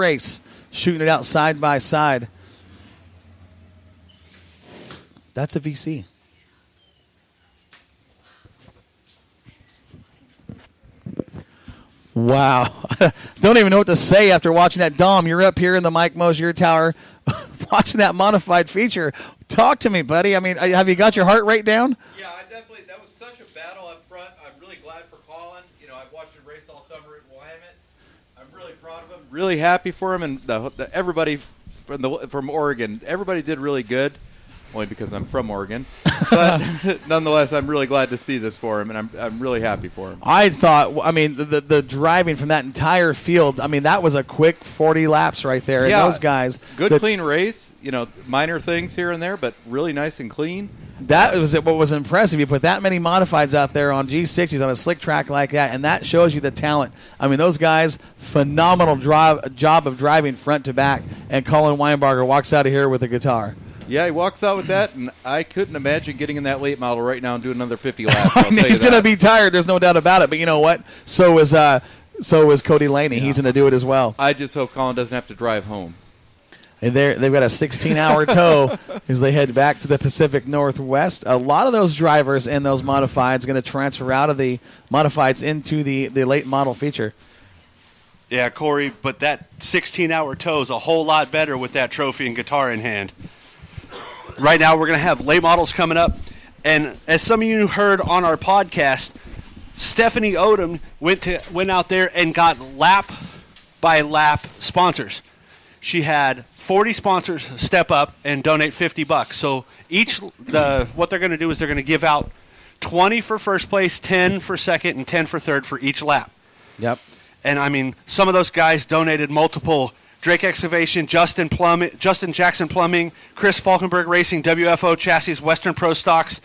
race, shooting it out side by side. That's a VC. Wow. Don't even know what to say after watching that. Dom, you're up here in the Mike Mosier Tower watching that modified feature. Talk to me, buddy. I mean, have you got your heart rate down? Yeah, I definitely. That was such a battle up front. I'm really glad for Colin. You know, I've watched him race all summer at Willamette. I'm really proud of him. Really happy for him, and everybody from Oregon. Everybody did really good. Only because I'm from Oregon. But nonetheless, I'm really glad to see this for him, and I'm really happy for him. I thought, I mean, the driving from that entire field, I mean, that was a quick 40 laps right there. Yeah, and those guys. Good, clean race. You know, minor things here and there, but really nice and clean. That was what was impressive. You put that many modifieds out there on G60s on a slick track like that, and that shows you the talent. I mean, those guys, phenomenal job of driving front to back, and Colin Weinbarger walks out of here with a guitar. Yeah, he walks out with that, and I couldn't imagine getting in that late model right now and doing another 50 laps. He's going to be tired. There's no doubt about it. But you know what? So is Cody Laney. Yeah. He's going to do it as well. I just hope Colin doesn't have to drive home. And they've got a 16-hour tow as they head back to the Pacific Northwest. A lot of those drivers in those modifieds going to transfer out of the modifieds into the late model feature. Yeah, Corey, but that 16-hour tow is a whole lot better with that trophy and guitar in hand. Right now we're going to have late models coming up. And as some of you heard on our podcast, Stephanie Odom went out there and got lap by lap sponsors. She had 40 sponsors step up and donate $50. So what they're going to do is they're going to give out 20 for first place, 10 for second, and 10 for third for each lap. Yep. And I mean, some of those guys donated multiple. Drake Excavation, Justin Jackson Plumbing, Chris Falkenberg Racing, WFO Chassis, Western Pro Stocks,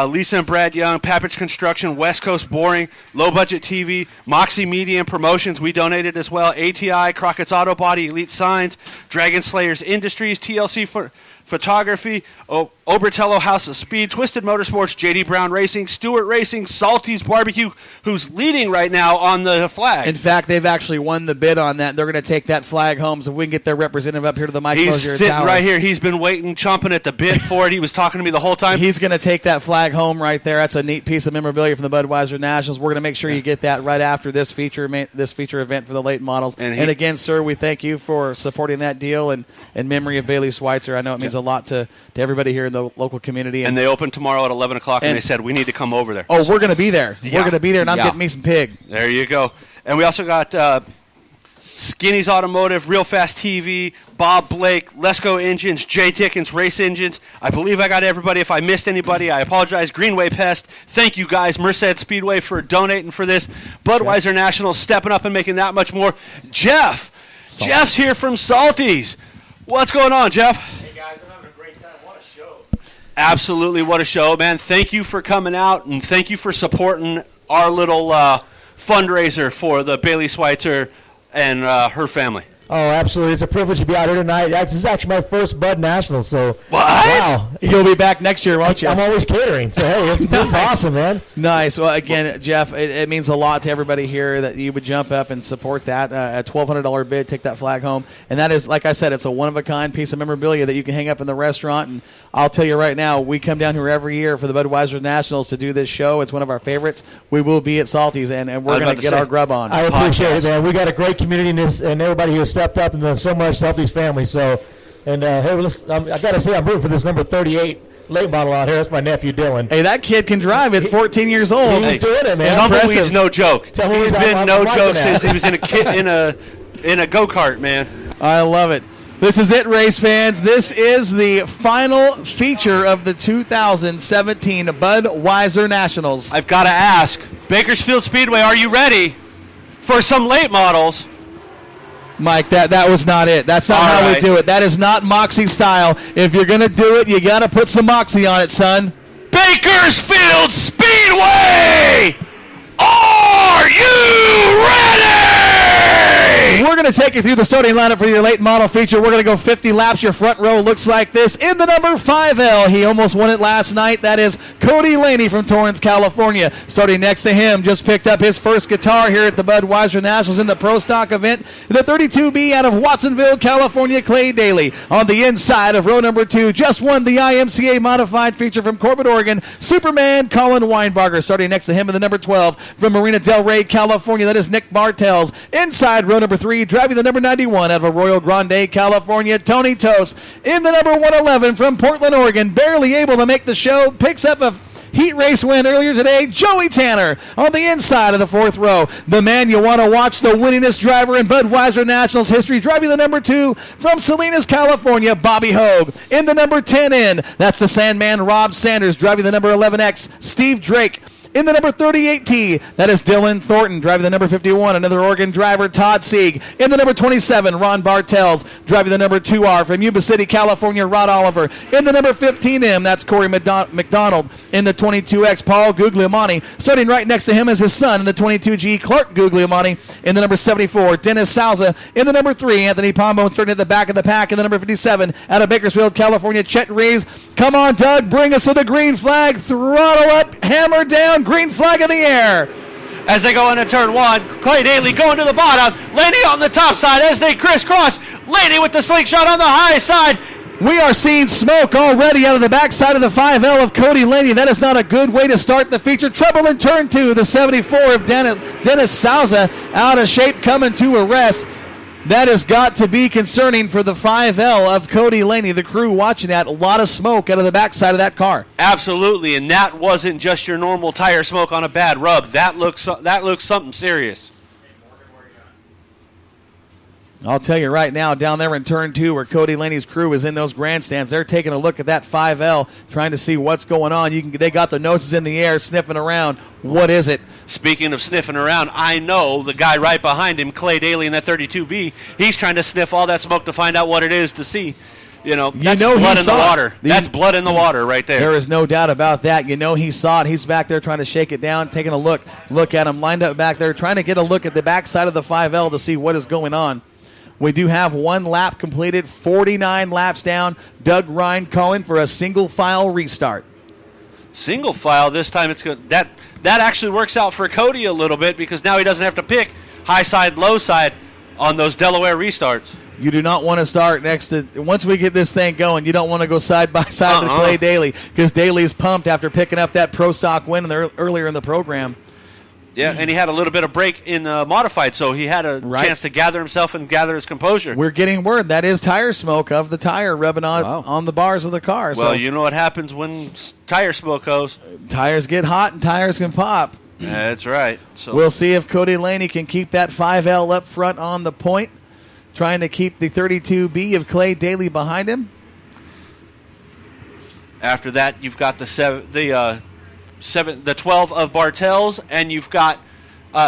Lisa and Brad Young, Papich Construction, West Coast Boring, Low Budget TV, Moxie Media and Promotions, we donated as well, ATI, Crockett's Auto Body, Elite Signs, Dragon Slayers Industries, TLC Photography, Obertello House of Speed, Twisted Motorsports, JD Brown Racing, Stewart Racing, Salty's Barbecue, who's leading right now on the flag. In fact, they've actually won the bid on that. They're going to take that flag home, so we can get their representative up here to the Mike Mosier Tower. He's sitting right here. He's been waiting, chomping at the bit for it. He was talking to me the whole time. He's going to take that flag home right there. That's a neat piece of memorabilia from the Budweiser Nationals. We're going to make sure you get that right after this feature event for the late models. And again, sir, we thank you for supporting that deal and in memory of Bailey Schweitzer. I know it means a lot to everybody here in the local community. And they open tomorrow at 11 o'clock, and they said, we need to come over there. Oh, we're going to be there. Yeah. We're going to be there, and I'm getting me some pig. There you go. And we also got Skinny's Automotive, Real Fast TV, Bob Blake, Lesco Engines, Jay Dickens Race Engines. I believe I got everybody. If I missed anybody, I apologize. Greenway Pest. Thank you, guys. Merced Speedway for donating for this. Budweiser Nationals stepping up and making that much more. Jeff's here from Salty's. What's going on, Jeff? Hey, guys. I'm having a great time. What a show. Absolutely, what a show, man. Thank you for coming out, and thank you for supporting our little fundraiser for the Bailey Schweitzer and her family. Oh, absolutely. It's a privilege to be out here tonight. This is actually my first Bud National, so what? Wow. You'll be back next year, won't you? I'm always catering, so hey, this is awesome, man. Nice. Well, again, Jeff, it means a lot to everybody here that you would jump up and support that. A $1,200 bid, take that flag home. And that is, like I said, it's a one-of-a-kind piece of memorabilia that you can hang up in the restaurant. And I'll tell you right now, we come down here every year for the Budweiser Nationals to do this show. It's one of our favorites. We will be at Salty's, and we're going to get our grub on. I appreciate it, man. We got a great community in this, and everybody who stepped up and done so much to help these families. So, and hey, I got to say, I'm rooting for this number 38 late model out here. That's my nephew Dylan. Hey, that kid can drive at 14 years old. He's doing it, man. Tumbleweed's no joke. He's been no joke since he was in a go-kart, man. I love it. This is it, race fans. This is the final feature of the 2017 Budweiser Nationals. I've got to ask, Bakersfield Speedway, are you ready for some late models? Mike, that was not it. That's not how we do it. That is not Moxie style. If you're going to do it, you got to put some Moxie on it, son. Bakersfield Speedway! Are you ready? We're going to take you through the starting lineup for your late model feature. We're going to go 50 laps. Your front row looks like this. In the number 5L, he almost won it last night. That is Cody Laney from Torrance, California. Starting next to him, just picked up his first guitar here at the Budweiser Nationals in the Pro Stock event. The 32B out of Watsonville, California, Clay Daly. On the inside of row number 2, just won the IMCA modified feature from Corbett, Oregon, Superman Colin Weinbarger. Starting next to him in the number 12 from Marina Del Rey, California, that is Nick Bartels. Inside row number 3, driving the number 91 out of Arroyo Grande, California, Tony Tost. In the number 111 from Portland, Oregon, barely able to make the show, picks up a heat race win earlier today, Joey Tanner. On the inside of the 4th row, the man you want to watch, the winningest driver in Budweiser Nationals history, driving the number 2 from Salinas, California, Bobby Hogue. In the number 10 in, that's the Sandman Rob Sanders, driving the number 11X, Steve Drake. In the number 38T, that is Dylan Thornton, driving the number 51, another Oregon driver, Todd Sieg. In the number 27, Ron Bartels, driving the number 2R from Yuba City, California, Rod Oliver. In the number 15M, that's Corey McDonald. In the 22X, Paul Guglielmani. Starting right next to him is his son in the 22G, Clark Guglielmani. In the number 74, Dennis Salza. In the number 3, Anthony Pombo, starting at the back of the pack. In the number 57, out of Bakersfield, California, Chet Reeves. Come on, Doug, bring us to the green flag. Throttle up, hammer down, green flag in the air. As they go into turn 1, Clay Daly going to the bottom. Laney on the top side as they crisscross. Laney with the slingshot on the high side. We are seeing smoke already out of the backside of the 5L of Cody Laney. That is not a good way to start the feature. Trouble in turn 2. The 74 of Dennis Salza out of shape, coming to a rest. That has got to be concerning for the 5L of Cody Laney. The crew watching that, a lot of smoke out of the backside of that car. Absolutely, and that wasn't just your normal tire smoke on a bad rub. That looks something serious. I'll tell you right now, down there in turn 2 where Cody Laney's crew is in those grandstands, they're taking a look at that 5L, trying to see what's going on. They got their noses in the air, sniffing around. What is it? Speaking of sniffing around, I know the guy right behind him, Clay Daly in that 32B, he's trying to sniff all that smoke to find out what it is to see. That's blood in the water. That's blood in the water right there. There is no doubt about that. He saw it. He's back there trying to shake it down, taking a look at him, lined up back there, trying to get a look at the backside of the 5L to see what is going on. We do have 1 lap completed, 49 laps down. Doug Ryan calling for a single file restart. Single file this time. It's good. That actually works out for Cody a little bit because now he doesn't have to pick high side, low side on those Delaware restarts. You do not want to start next to, once we get this thing going, you don't want to go side by side with Clay Daly because Daly's pumped after picking up that Pro Stock win earlier in the program. Yeah, and he had a little bit of break in modified, so he had a chance to gather himself and gather his composure. We're getting word that is tire smoke of the tire rubbing on the bars of the car. Well, so you know what happens when tire smoke goes. Tires get hot and tires can pop. That's right. So we'll see if Cody Laney can keep that 5L up front on the point, trying to keep the 32B of Clay Daly behind him. After that, you've got the 12 of Bartels, and you've got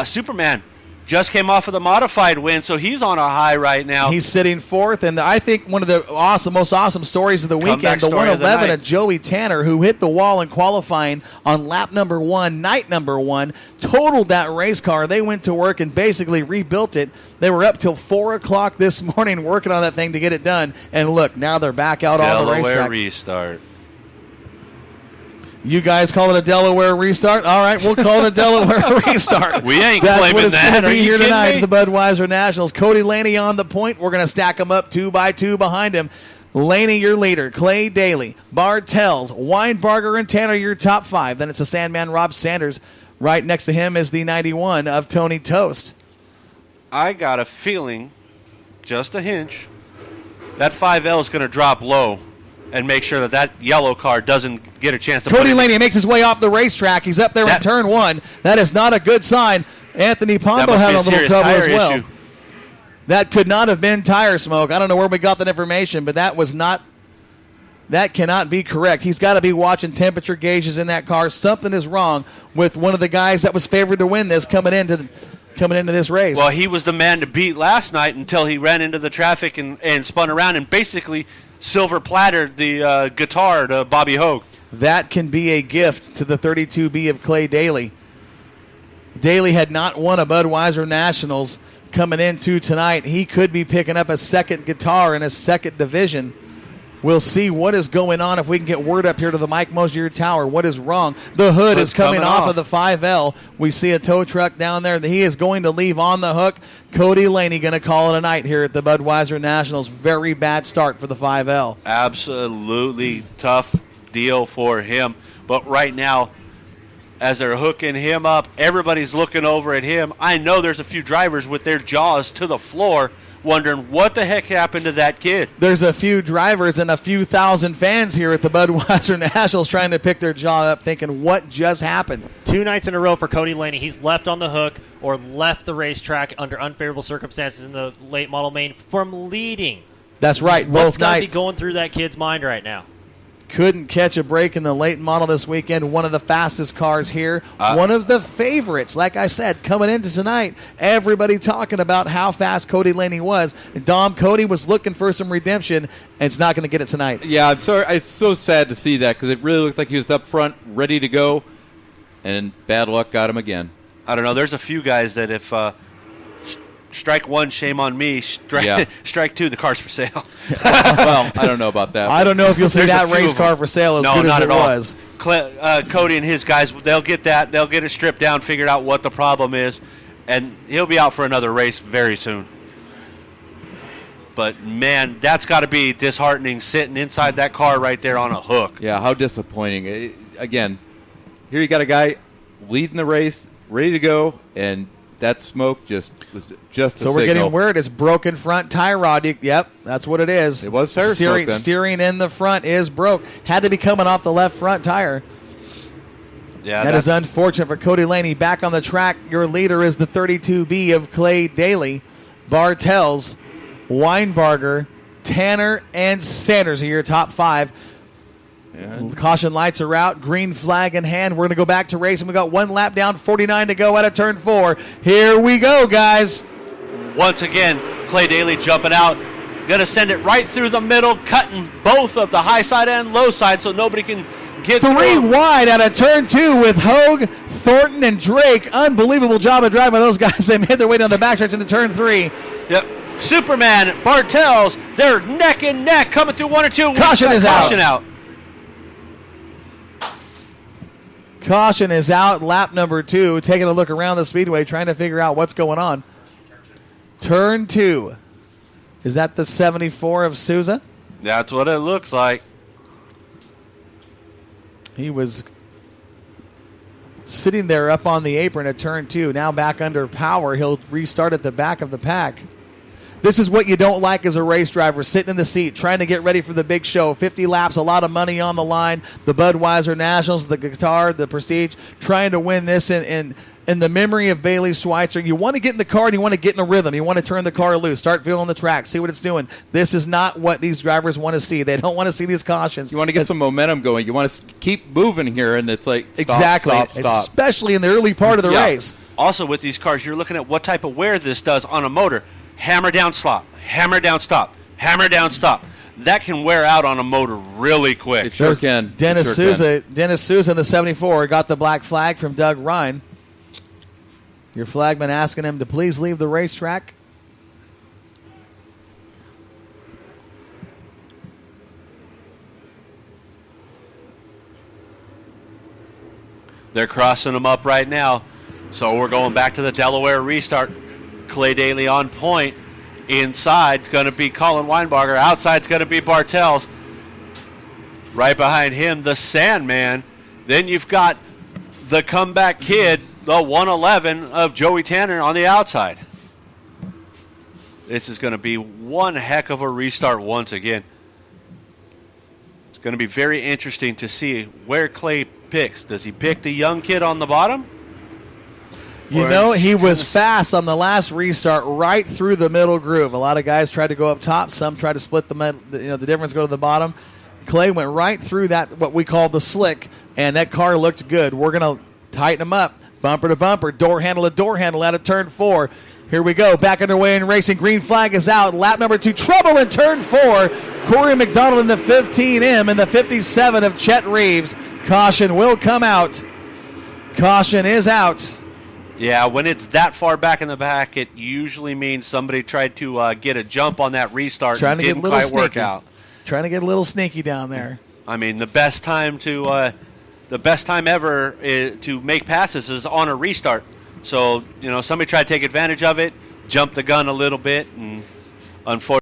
Superman. Just came off of the modified win, so he's on a high right now. He's sitting 4th, and I think one of the most awesome stories of the weekend, the 111 of Joey Tanner, who hit the wall in qualifying on lap number 1, night number 1, totaled that race car. They went to work and basically rebuilt it. They were up till 4 o'clock this morning working on that thing to get it done, and look, now they're back out on the racetrack. Delaware restart. You guys call it a Delaware restart? All right, we'll call it a Delaware restart. We ain't That's claiming what it's that. going to Are be you here kidding tonight me? at the Budweiser Nationals. Cody Laney on the point. We're going to stack them up 2 by 2 behind him. Laney, your leader. Clay Daly, Bartels, Weinbarger, and Tanner, your top 5. Then it's the Sandman Rob Sanders. Right next to him is the 91 of Tony Tost. I got a feeling, just a hinge, that 5L is going to drop low and make sure that yellow car doesn't get a chance to Cody Laney makes his way off the racetrack. He's up there in turn 1. That is not a good sign. Anthony Pombo had a little trouble as well. Issue. That could not have been tire smoke. I don't know where we got that information, but that cannot be correct. He's got to be watching temperature gauges in that car. Something is wrong with one of the guys that was favored to win this coming into this race. Well, he was the man to beat last night until he ran into the traffic and spun around and basically silver plattered the guitar to Bobby Hogue. That can be a gift to the 32B of Clay Daly. Daly had not won a Budweiser Nationals coming into tonight. He could be picking up a second guitar in a second division. We'll see what is going on if we can get word up here to the Mike Mosier Tower. What is wrong? The hood is coming off of the 5L. We see a tow truck down there that he is going to leave on the hook. Cody Laney going to call it a night here at the Budweiser Nationals. Very bad start for the 5L. Absolutely tough deal for him. But right now, as they're hooking him up, everybody's looking over at him. I know there's a few drivers with their jaws to the floor wondering what the heck happened to that kid. There's a few drivers and a few thousand fans here at the Budweiser Nationals trying to pick their jaw up thinking, what just happened? 2 nights in a row for Cody Laney. He's left on the hook or left the racetrack under unfavorable circumstances in the late model main from leading. That's right, What's both got to be nights. going through that kid's mind right now? Couldn't catch a break in the late model this weekend. One of the fastest cars here. One of the favorites. Like I said, coming into tonight, everybody talking about how fast Cody Laney was. Dom, Cody was looking for some redemption, and it's not going to get it tonight. Yeah, I'm sorry. It's so sad to see that because it really looked like he was up front, ready to go, and bad luck got him again. I don't know. There's a few guys that if strike one, shame on me. Strike two, the car's for sale. Well, I don't know about that. I don't know if you'll see There's that a few race of car them. for sale as No, good as not it at all. was. Cody and his guys, they'll get that. They'll get it stripped down, figured out what the problem is, and he'll be out for another race very soon. But, man, that's got to be disheartening sitting inside that car right there on a hook. Yeah, how disappointing. Again, here you got a guy leading the race, ready to go, and that smoke was just So a we're signal. getting word it's broken front tie rod. Yep, that's what it is. It was tire smoke then. Steering in the front is broke. Had to be coming off the left front tire. Yeah, That is unfortunate for Cody Laney. Back on the track, your leader is the 32B of Clay Daly. Bartels, Weinbarger, Tanner, and Sanders are your top 5. Caution lights are out. Green flag in hand. We're going to go back to racing. We got 1 lap down, 49 to go out of turn 4. Here we go, guys. Once again, Clay Daly jumping out. Going to send it right through the middle, cutting both of the high side and low side so nobody can get 3 through. wide out of turn 2 with Hogue, Thornton, and Drake. Unbelievable job of driving by those guys. They made their way down the backstretch into turn 3. Yep. Superman, Bartels, they're neck and neck coming through 1 or 2. Caution is out. Caution out. Caution is out. Lap number 2. Taking a look around the speedway, trying to figure out what's going on. Turn 2. Is that the 74 of Souza? That's what it looks like. He was sitting there up on the apron at turn 2. Now back under power. He'll restart at the back of the pack. This is what you don't like as a race driver, sitting in the seat, trying to get ready for the big show. 50 laps, a lot of money on the line. The Budweiser Nationals, the guitar, the Prestige, trying to win this in the memory of Bailey Schweitzer. You want to get in the car and you want to get in a rhythm. You want to turn the car loose, start feeling the track, see what it's doing. This is not what these drivers want to see. They don't want to see these cautions. You want to get some momentum going. You want to keep moving here, and it's like, stop, Exactly, stop. especially in the early part of the Yeah. race. Also, with these cars, you're looking at what type of wear this does on a motor. Hammer down, stop. Hammer down, stop. Hammer down, stop. That can wear out on a motor really quick. It sure can. Dennis It sure Souza, Dennis Souza in the 74 got the black flag from Doug Ryan. Your flagman asking him to please leave the racetrack. They're crossing them up right now. So we're going back to the Delaware restart. Clay Daly on point. Inside's going to be Colin Weinbarger. Outside's going to be Bartels. Right behind him, the Sandman. Then you've got the comeback kid, the 111 of Joey Tanner on the outside. This is going to be one heck of a restart once again. It's going to be very interesting to see where Clay picks. Does he pick the young kid on the bottom? You know, he was fast on the last restart right through the middle groove. A lot of guys tried to go up top. Some tried to split the difference, go to the bottom. Clay went right through that, what we call the slick, and that car looked good. We're going to tighten him up. Bumper to bumper, door handle to door handle out of turn 4. Here we go. Back underway in racing. Green flag is out. Lap number 2. Trouble in turn 4. Corey McDonald in the 15M and the 57 of Chet Reeves. Caution will come out. Caution is out. Yeah, when it's that far back in the back, it usually means somebody tried to get a jump on that restart Trying and to get a didn't little quite work sneaky. out. Trying to get a little sneaky down there. I mean, the best time ever to make passes is on a restart. So, somebody tried to take advantage of it, jumped the gun a little bit, and unfortunately.